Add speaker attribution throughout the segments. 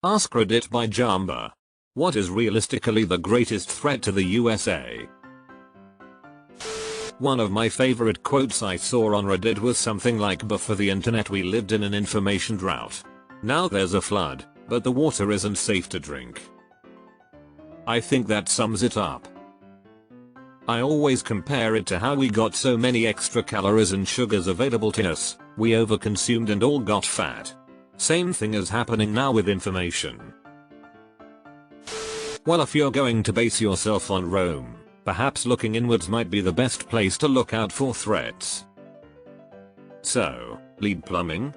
Speaker 1: AskReddit by Jamba. What is realistically the greatest threat to the USA? One of my favorite quotes I saw on Reddit was something like, before the internet we lived in an information drought. Now there's a flood, but the water isn't safe to drink. I think that sums it up. I always compare it to how we got so many extra calories and sugars available to us, we overconsumed and all got fat. Same thing is happening now with information. Well, if you're going to base yourself on Rome, perhaps looking inwards might be the best place to look out for threats. So, lead plumbing?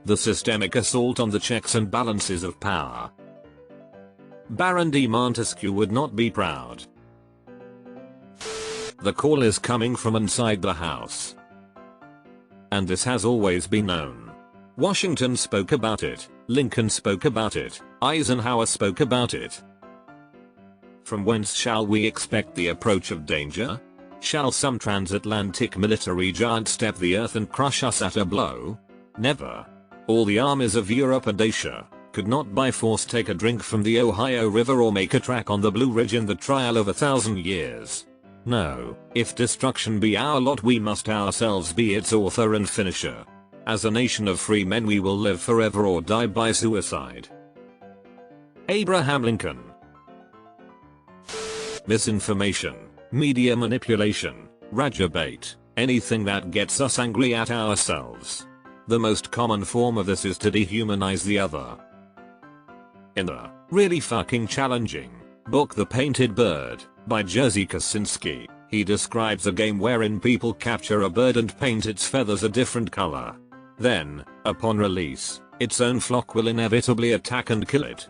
Speaker 1: The systemic assault on the checks and balances of power. Baron de Montesquieu would not be proud. The call is coming from inside the house. And this has always been known. Washington spoke about it, Lincoln spoke about it, Eisenhower spoke about it. From whence shall we expect the approach of danger? Shall some transatlantic military giant step the earth and crush us at a blow? Never. All the armies of Europe and Asia could not by force take a drink from the Ohio River or make a track on the Blue Ridge in the trial of 1,000 years. No, if destruction be our lot, we must ourselves be its author and finisher. As a nation of free men we will live forever or die by suicide. Abraham Lincoln. Misinformation, media manipulation, Raja bait, anything that gets us angry at ourselves. The most common form of this is to dehumanize the other. In the really fucking challenging book The Painted Bird by Jerzy Kosinski, he describes a game wherein people capture a bird and paint its feathers a different color. Then, upon release, its own flock will inevitably attack and kill it.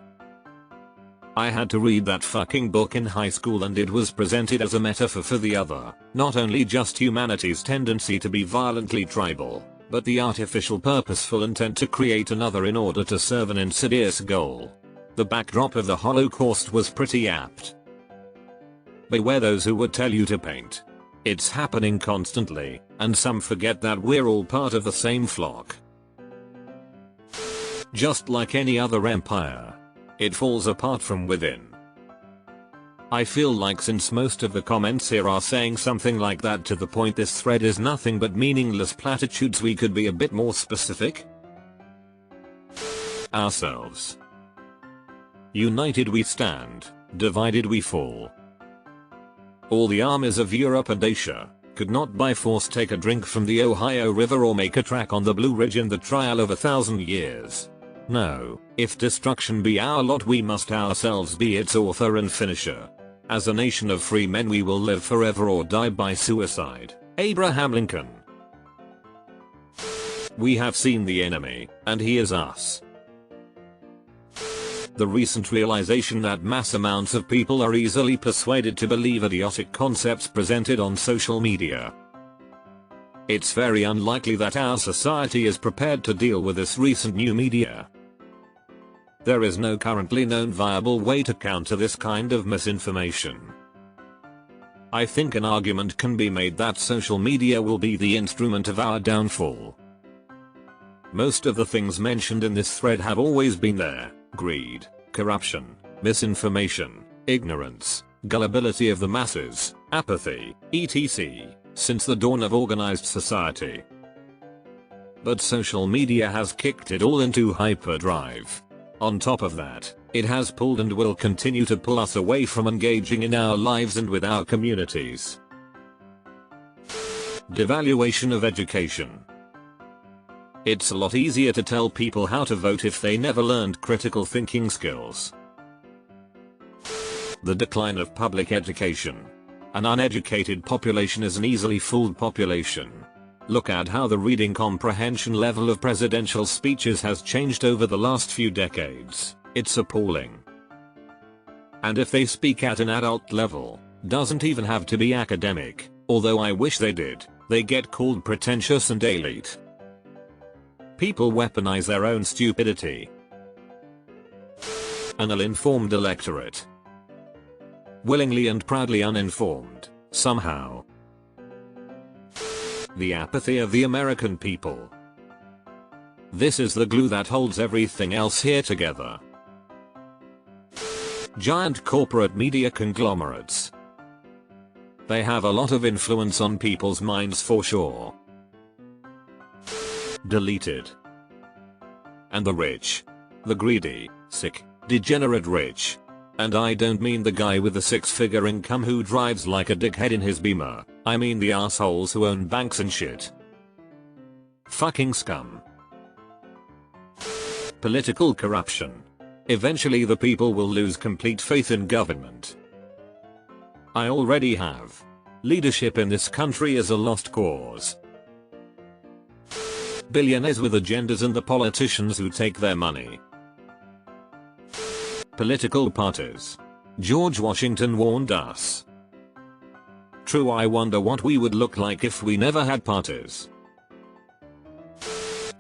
Speaker 1: I had to read that fucking book in high school and it was presented as a metaphor for the other, not only just humanity's tendency to be violently tribal, but the artificial purposeful intent to create another in order to serve an insidious goal. The backdrop of the Holocaust was pretty apt. Beware those who would tell you to paint. It's happening constantly, and some forget that we're all part of the same flock. Just like any other empire, it falls apart from within. I feel like since most of the comments here are saying something like that, to the point this thread is nothing but meaningless platitudes, we could be a bit more specific. Ourselves. United we stand, divided we fall. All the armies of Europe and Asia could not by force take a drink from the Ohio River or make a track on the Blue Ridge in the trial of 1,000 years. No, if destruction be our lot we must ourselves be its author and finisher. As a nation of free men we will live forever or die by suicide. Abraham Lincoln. We have seen the enemy, and he is us. The recent realization that mass amounts of people are easily persuaded to believe idiotic concepts presented on social media. It's very unlikely that our society is prepared to deal with this recent new media. There is no currently known viable way to counter this kind of misinformation. I think an argument can be made that social media will be the instrument of our downfall. Most of the things mentioned in this thread have always been there: greed, corruption, misinformation, ignorance, gullibility of the masses, apathy, etc., since the dawn of organized society. But social media has kicked it all into hyperdrive. On top of that, it has pulled and will continue to pull us away from engaging in our lives and with our communities. Devaluation of education. It's a lot easier to tell people how to vote if they never learned critical thinking skills. The decline of public education. An uneducated population is an easily fooled population. Look at how the reading comprehension level of presidential speeches has changed over the last few decades. It's appalling. And if they speak at an adult level, doesn't even have to be academic, although I wish they did, they get called pretentious and elite. People weaponize their own stupidity. An ill-informed electorate. Willingly and proudly uninformed, somehow. The apathy of the American people. This is the glue that holds everything else here together. Giant corporate media conglomerates. They have a lot of influence on people's minds for sure. Deleted. And the rich. The greedy, sick, degenerate rich. And I don't mean the guy with the six-figure income who drives like a dickhead in his Beamer, I mean the assholes who own banks and shit. Fucking scum. Political corruption. Eventually the people will lose complete faith in government. I already have. Leadership in this country is a lost cause. Billionaires with agendas and the politicians who take their money. Political parties. George Washington warned us. True, I wonder what we would look like if we never had parties.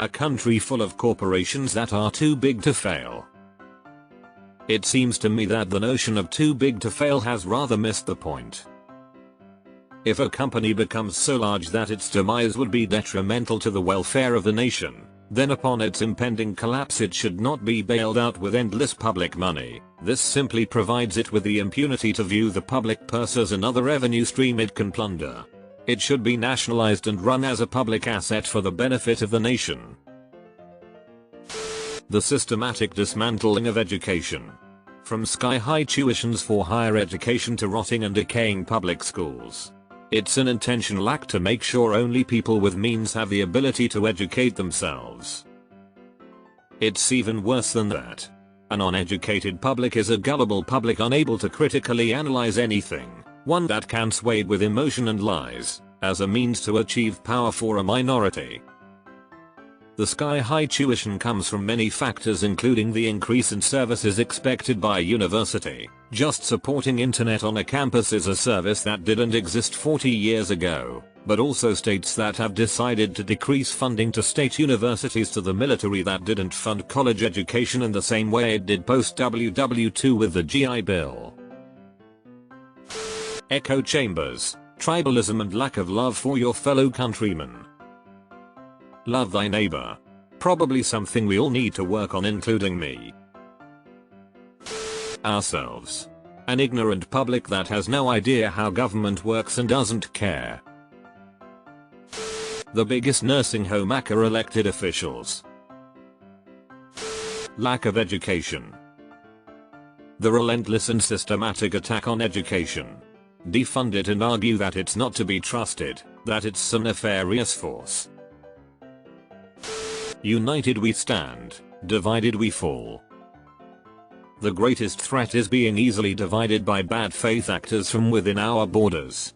Speaker 1: A country full of corporations that are too big to fail. It seems to me that the notion of too big to fail has rather missed the point. If a company becomes so large that its demise would be detrimental to the welfare of the nation, then upon its impending collapse it should not be bailed out with endless public money. This simply provides it with the impunity to view the public purse as another revenue stream it can plunder. It should be nationalized and run as a public asset for the benefit of the nation. The systematic dismantling of education. From sky-high tuitions for higher education to rotting and decaying public schools. It's an intentional act to make sure only people with means have the ability to educate themselves. It's even worse than that. An uneducated public is a gullible public unable to critically analyze anything. One that can sway with emotion and lies, as a means to achieve power for a minority. The sky-high tuition comes from many factors, including the increase in services expected by a university. Just supporting internet on a campus is a service that didn't exist 40 years ago, but also states that have decided to decrease funding to state universities, to the military that didn't fund college education in the same way it did post-WW2 with the GI Bill. Echo chambers, tribalism and lack of love for your fellow countrymen. Love thy neighbor. Probably something we all need to work on, including me. Ourselves. An ignorant public that has no idea how government works and doesn't care. The biggest nursing home are elected officials. Lack of education. The relentless and systematic attack on education. Defund it and argue that it's not to be trusted, that it's a nefarious force. United we stand, divided we fall. The greatest threat is being easily divided by bad faith actors from within our borders.